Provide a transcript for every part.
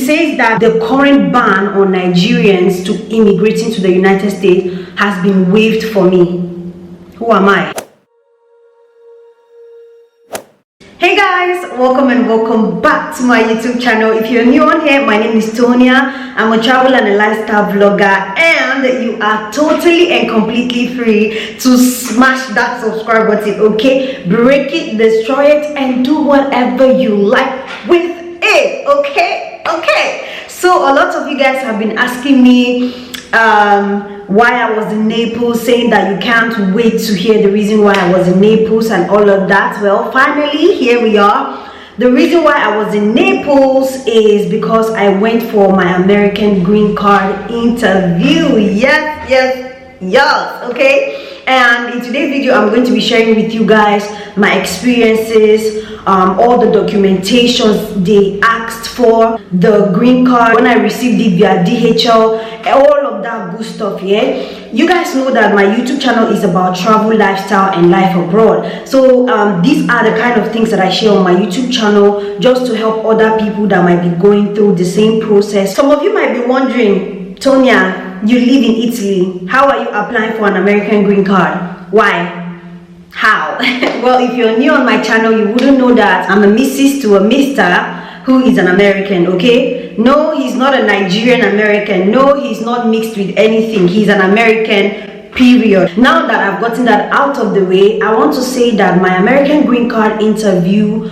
says that the current ban on Nigerians to immigrating to the United States has been waived for me. Who am I? Hey guys, welcome and welcome back to my YouTube channel. If you're new on here, my name is Tonia. I'm a travel and a lifestyle vlogger, and you are totally and completely free to smash that subscribe button, okay? Break it, destroy it, and do whatever you like with it, okay? So a lot of you guys have been asking me why I was in Naples, saying that you can't wait to hear the reason why I was in Naples and all of that. Well, finally, here we are. The reason why I was in Naples is because I went for my American green card interview. Yes, okay? And in today's video, I'm going to be sharing with you guys my experiences, all the documentations they asked for, the green card, when I received it via DHL, all of that good stuff, yeah? You guys know that my YouTube channel is about travel, lifestyle, and life abroad. So these are the kind of things that I share on my YouTube channel just to help other people that might be going through the same process. Some of you might be wondering, Tonia, you live in Italy. How are you applying for an American green card? Why? How? Well, if you're new on my channel, you wouldn't know that I'm a Mrs. to a Mr. who is an American, okay? No, he's not a Nigerian American. No, he's not mixed with anything. He's an American, period. Now that I've gotten that out of the way, I want to say that my American green card interview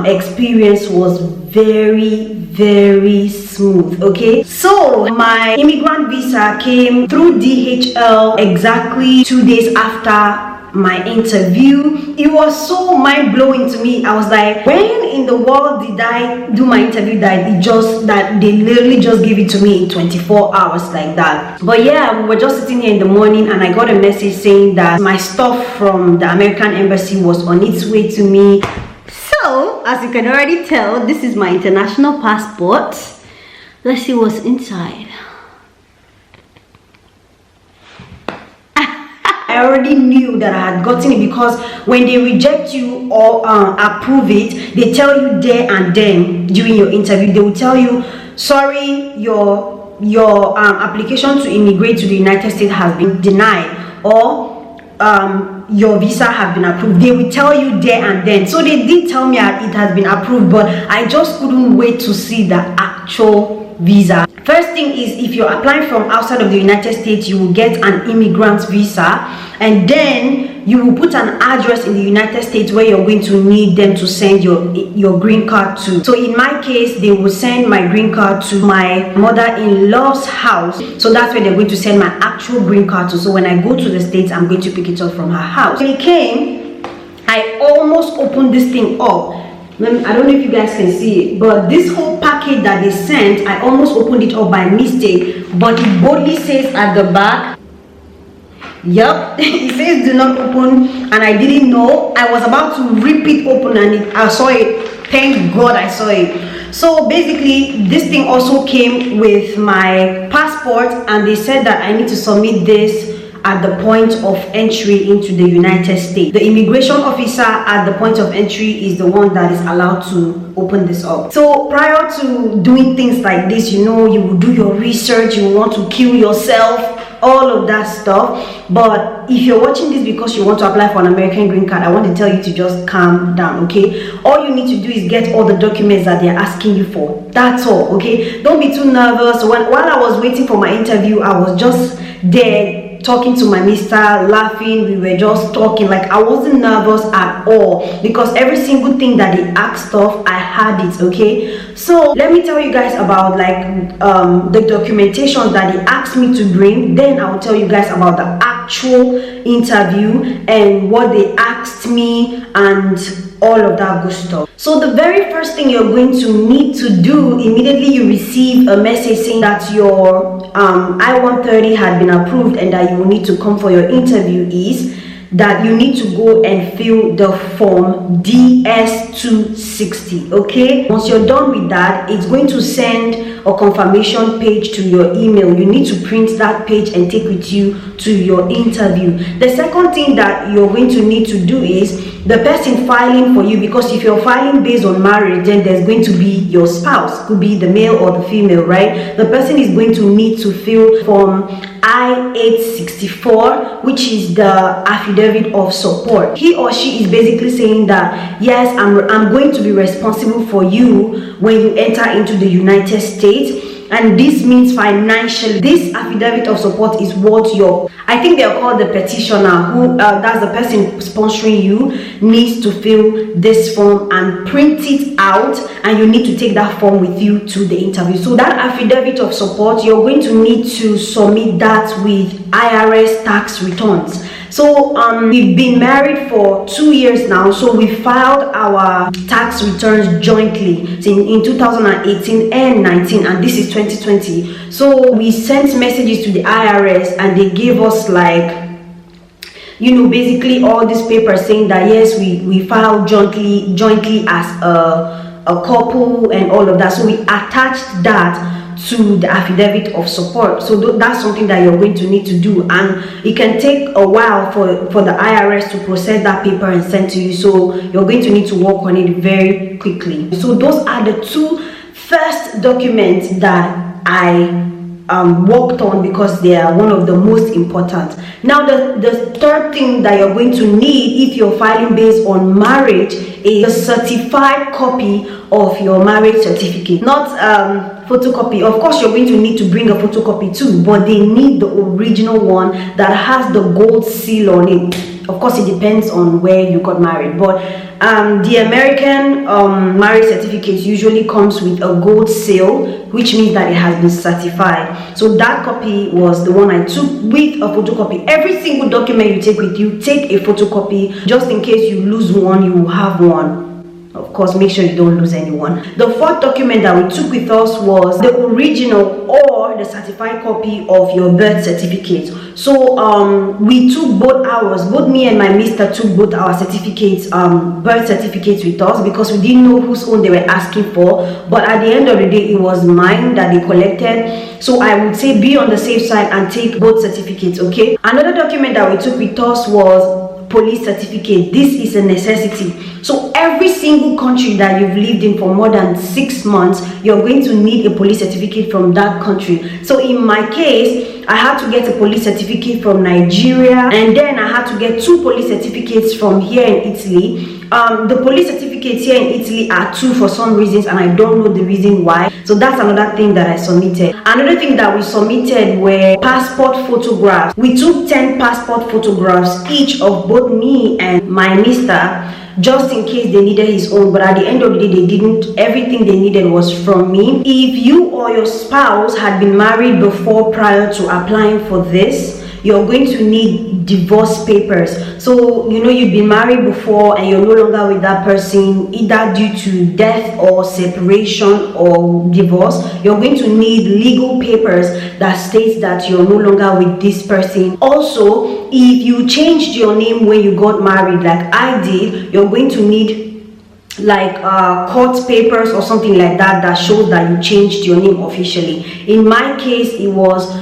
experience was very smooth, okay? So my immigrant visa came through DHL exactly 2 days after my interview. It was so mind-blowing to me. I was like, when in the world did I do my interview that they literally just give it to me in 24 hours like that? But yeah, we were just sitting here in the morning and I got a message saying that my stuff from the American embassy was on its way to me. So, as you can already tell, this is my international passport. Let's see what's inside. I already knew that I had gotten it because when they reject you or approve it, they tell you there and then during your interview. They will tell you, sorry, your application to immigrate to the United States has been denied, or your visa has been approved. They will tell you there and then. So they did tell me it has been approved, but I just couldn't wait to see the actual visa. First thing is, if you're applying from outside of the United States, you will get an immigrant visa, and then you will put an address in the United States where you're going to need them to send your green card to. So in my case, they will send my green card to my mother-in-law's house. So that's where they're going to send my actual green card to. So when I go to the States, I'm going to pick it up from her house. When it came, I almost opened this thing up. I don't know if you guys can see it, but this whole package that they sent, I almost opened it up by mistake, but it boldly says at the back, yep, it says do not open, and I didn't know. I was about to rip it open and I saw it. Thank God I saw it. So basically, this thing also came with my passport, and they said that I need to submit this at the point of entry into the United States. The immigration officer at the point of entry is the one that is allowed to open this up. So prior to doing things like this, you know, you will do your research, you will want to kill yourself, all of that stuff. But if you're watching this because you want to apply for an American green card, I want to tell you to just calm down, okay? All you need to do is get all the documents that they're asking you for. That's all, okay? Don't be too nervous. While I was waiting for my interview, I was just there talking to my mister, laughing. We were just talking. Like, I wasn't nervous at all because every single thing that they asked of, I had it, okay? So let me tell you guys about like the documentation that they asked me to bring. Then I'll tell you guys about the actual interview and what they asked me and all of that good stuff. So the very first thing you're going to need to do immediately you receive a message saying that your I-130 had been approved and that you will need to come for your interview is that you need to go and fill the form DS260. Okay, once you're done with that, it's going to send a confirmation page to your email. You need to print that page and take with you to your interview. The second thing that you're going to need to do is the person filing for you, because if you're filing based on marriage, then there's going to be your spouse, could be the male or the female, right? The person is going to need to fill form I-864, which is the affidavit of support. He or she is basically saying that, yes, I'm going to be responsible for you when you enter into the United States. And this means financially, this affidavit of support is what I think they're called the petitioner, who that's the person sponsoring you, needs to fill this form and print it out, and you need to take that form with you to the interview. So that affidavit of support, you're going to need to submit that with IRS tax returns. So we've been married for 2 years now, so we filed our tax returns jointly in 2018 and 19, and this is 2020. So we sent messages to the IRS, and they gave us, like, you know, basically all these papers saying that yes, we filed jointly as a couple and all of that. So we attached that to the affidavit of support. So that's something that you're going to need to do, and it can take a while for the IRS to process that paper and send to you. So you're going to need to work on it very quickly. So those are the two first documents that I worked on, because they are one of the most important. Now the third thing that you're going to need if you're filing based on marriage is a certified copy of your marriage certificate, not photocopy. Of course, you're going to need to bring a photocopy too, but they need the original one that has the gold seal on it. Of course, it depends on where you got married, but the American marriage certificate usually comes with a gold seal, which means that it has been certified. So that copy was the one I took with a photocopy. Every single document you take with you, take a photocopy, just in case you lose one, you will have one. Of course, make sure you don't lose anyone. The fourth document that we took with us was the original or the certified copy of your birth certificate. So we took both me and my mister took both our certificates, birth certificates with us, because we didn't know whose own they were asking for. But at the end of the day, it was mine that they collected. So I would say be on the safe side and take both certificates, okay? Another document that we took with us was police certificate. This is a necessity. So every single country that you've lived in for more than 6 months, you're going to need a police certificate from that country. So in my case, I had to get a police certificate from Nigeria, and then I had to get 2 police certificates from here in Italy. The police certificates here in Italy are 2 for some reasons, and I don't know the reason why. So that's another thing that I submitted. Another thing that we submitted were passport photographs. We took 10 passport photographs each of both me and my mister, just in case they needed his own, but at the end of the day they didn't. Everything they needed was from me. If you or your spouse had been married before prior to applying for this, you're going to need divorce papers. So you know you've been married before and you're no longer with that person, either due to death or separation or divorce. You're going to need legal papers that states that you're no longer with this person. Also, if you changed your name when you got married like I did, you're going to need like court papers or something like that that shows that you changed your name officially. In my case, it was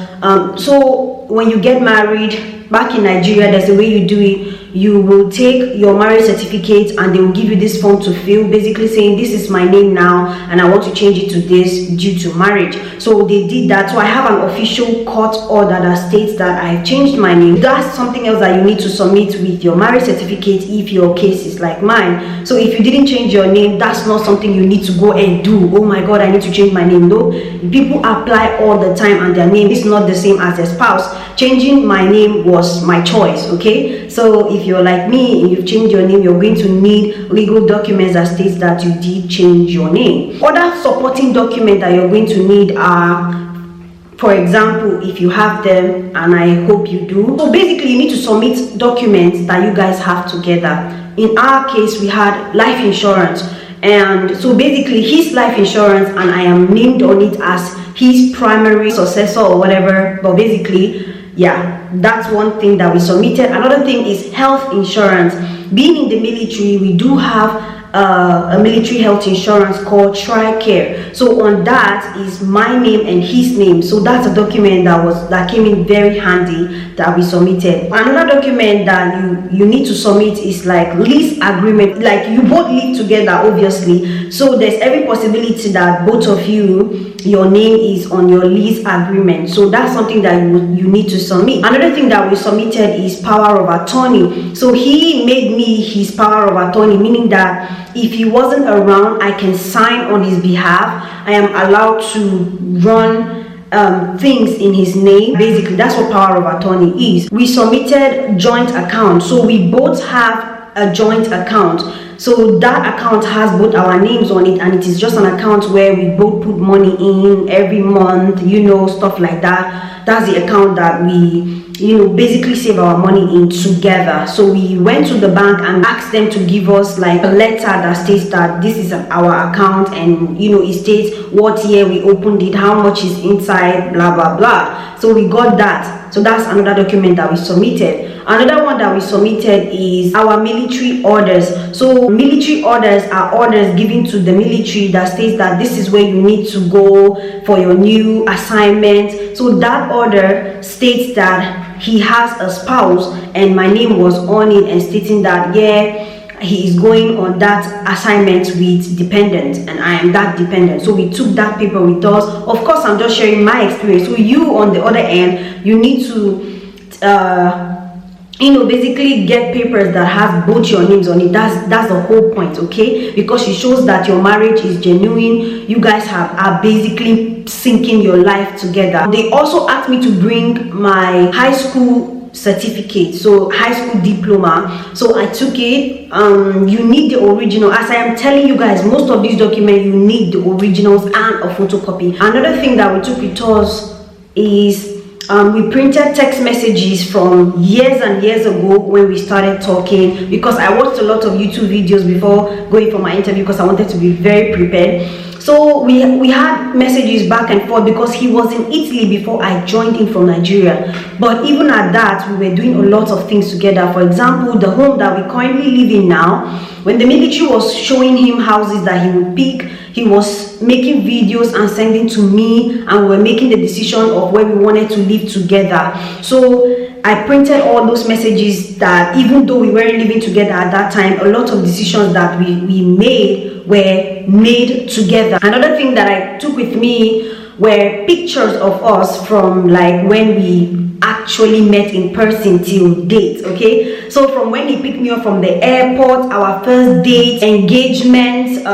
so when you get married back in Nigeria, there's a way you do it. You will take your marriage certificate and they will give you this form to fill, basically saying this is my name now and I want to change it to this due to marriage. So they did that. So I have an official court order that states that I've changed my name. That's something else that you need to submit with your marriage certificate if your case is like mine. So if you didn't change your name, that's not something you need to go and do. Oh my God, I need to change my name. No, people apply all the time and their name is not the same as their spouse. Changing my name was my choice, okay? So if you're like me and you've changed your name, you're going to need legal documents that states that you did change your name. Other supporting documents that you're going to need are, for example, if you have them, and I hope you do. So basically you need to submit documents that you guys have together. In our case, we had life insurance, and so basically his life insurance, and I am named on it as his primary successor or whatever, but basically Yeah, that's one thing that we submitted. Another thing is health insurance. Being in the military, we do have a military health insurance called TRICARE. So on that is my name and his name. So that's a document that came in very handy that we submitted. Another document that you need to submit is like lease agreement. Like you both live together, obviously. So there's every possibility that both of you, your name is on your lease agreement. So that's something that you need to submit. Another thing that we submitted is power of attorney. So he made me his power of attorney, meaning that if he wasn't around, I can sign on his behalf. I am allowed to run things in his name. Basically, that's what power of attorney is. We submitted joint account. So we both have a joint account. So that account has both our names on it, and it is just an account where we both put money in every month, stuff like that. That's the account that we basically save our money in together. So we went to the bank and asked them to give us like a letter that states that this is our account, and it states what year we opened it, how much is inside, blah blah blah. So we got that. So that's another document that we submitted. Another one that we submitted is our military orders. So military orders are orders given to the military that states that this is where you need to go for your new assignment. So that order states that he has a spouse, and my name was on it and stating that he is going on that assignment with dependent, and I am that dependent. So we took that paper with us. Of course, I'm just sharing my experience. So you on the other end, you need to basically get papers that has both your names on it. That's the whole point, okay? Because it shows that your marriage is genuine. You guys are basically syncing your life together. They also asked me to bring my high school certificate, so high school diploma. So I took it. You need the original. As I am telling you guys, most of these documents you need the originals and a photocopy. Another thing that we took with us is we printed text messages from years and years ago when we started talking, because I watched a lot of YouTube videos before going for my interview because I wanted to be very prepared. So we had messages back and forth because he was in Italy before I joined him from Nigeria. But even at that, we were doing a lot of things together. For example, the home that we currently live in now, when the military was showing him houses that he would pick, he was making videos and sending to me, and we were making the decision of where we wanted to live together. So I printed all those messages that even though we weren't living together at that time, a lot of decisions that we made were made together. Another thing that I took with me were pictures of us from like when we actually met in person till date, okay? So from when he picked me up from the airport, our first date, engagement,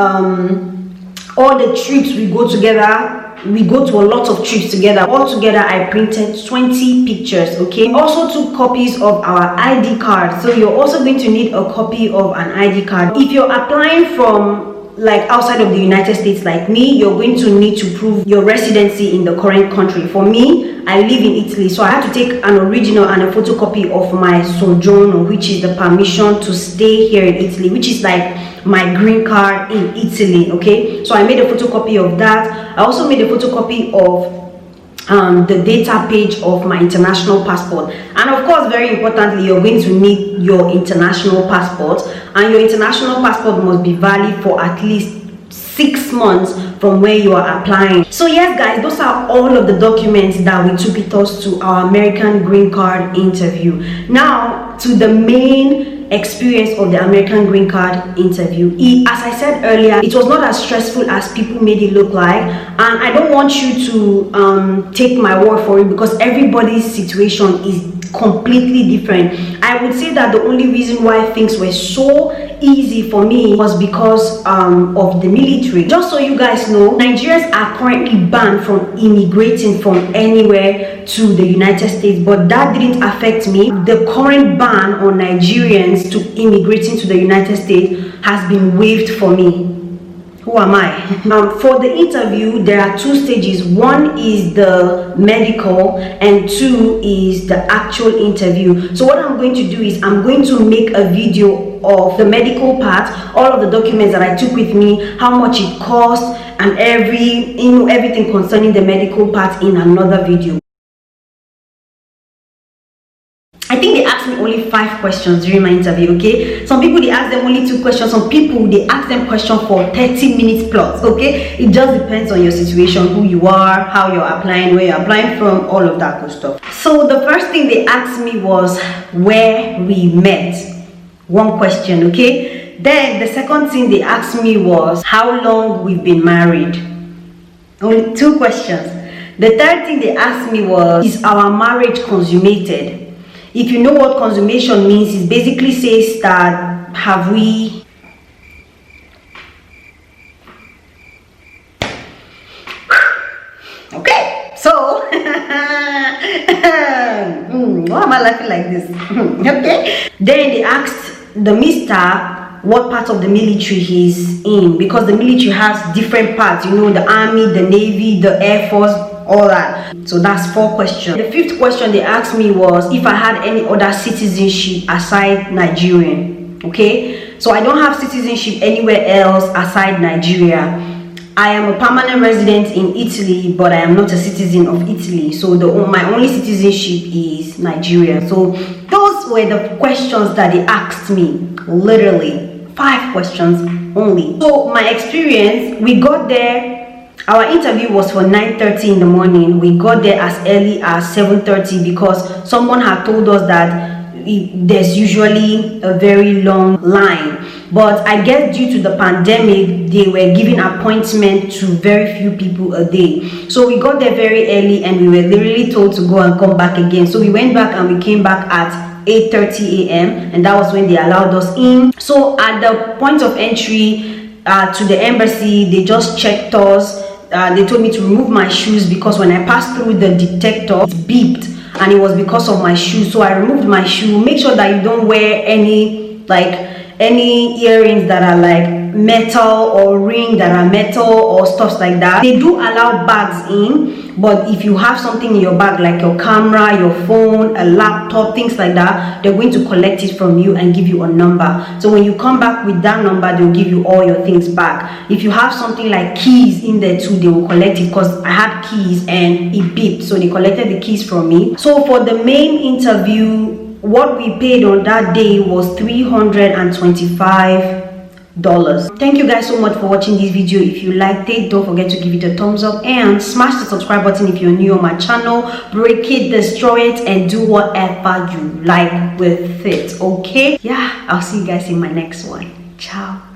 all the trips we go together. We go to a lot of trips together. All together I printed 20 pictures, okay? Also took copies of our ID card. So you're also going to need a copy of an ID card. If you're applying from like outside of the United States like me, you're going to need to prove your residency in the current country. For me, I live in Italy, so I had to take an original and a photocopy of my soggiorno, which is the permission to stay here in Italy, which is like my green card in Italy, okay? So I made a photocopy of that. I also made a photocopy of the data page of my international passport, and of course, very importantly, you're going to need your international passport, and your international passport must be valid for at least 6 months from where you are applying. So yes guys, those are all of the documents that we took with us to our American green card interview. Now to the main experience of the American green card interview. As I said earlier, it was not as stressful as people made it look like, and I don't want you to take my word for it, because everybody's situation is completely different. I would say that the only reason why things were so easy for me was because of the military. Just so you guys know, Nigerians are currently banned from immigrating from anywhere to the United States, but that didn't affect me. The current ban on Nigerians to immigrating to the United States has been waived for me. Who am I? For the interview, there are 2 stages. One is the medical and 2 is the actual interview. So what I'm going to do is I'm going to make a video of the medical part, all of the documents that I took with me, how much it cost, and everything concerning the medical part in another video. I think they asked me only 5 questions during my interview, okay? Some people, they ask them only 2 questions. Some people, they ask them questions for 30 minutes plus, okay? It just depends on your situation, who you are, how you're applying, where you're applying from, all of that good stuff. So the first thing they asked me was where we met. 1 question, okay? Then the second thing they asked me was how long we've been married. Only 2 questions. The third thing they asked me was, is our marriage consummated? If you know what consummation means, it basically says that have we okay, so why am I laughing like this? Okay, then they asked the mister what part of the military he's in, because the military has different parts, you know, the army, the navy, the air force, all that. So that's 4 questions. The 5th question they asked me was if I had any other citizenship aside Nigerian. Okay, so I don't have citizenship anywhere else aside Nigeria. I am a permanent resident in Italy, but I am not a citizen of Italy. So my only citizenship is Nigeria. So those were the questions that they asked me. Literally 5 questions only. So my experience, we got there. Our interview was for 9:30 in the morning. We got there as early as 7:30 because someone had told us that there's usually a very long line. But I guess due to the pandemic, they were giving appointment to very few people a day. So we got there very early and we were literally told to go and come back again. So we went back and we came back at 8:30 a.m. and that was when they allowed us in. So at the point of entry to the embassy, they just checked us. They told me to remove my shoes because when I passed through the detector, it beeped and it was because of my shoes. So I removed my shoe. Make sure that you don't wear any earrings that are like metal or ring that are metal or stuff like that. They do allow bags in, but if you have something in your bag like your camera, your phone, a laptop, things like that, they're going to collect it from you and give you a number. So when you come back with that number, they'll give you all your things back. If you have something like keys in there too, they will collect it because I had keys and it beeped, so they collected the keys from me. So for the main interview, what we paid on that day was $325. Thank you guys so much for watching this video. If you liked it, don't forget to give it a thumbs up and smash the subscribe button if you're new on my channel. Break it, destroy it, and do whatever you like with it. Okay, yeah, I'll see you guys in my next one. Ciao.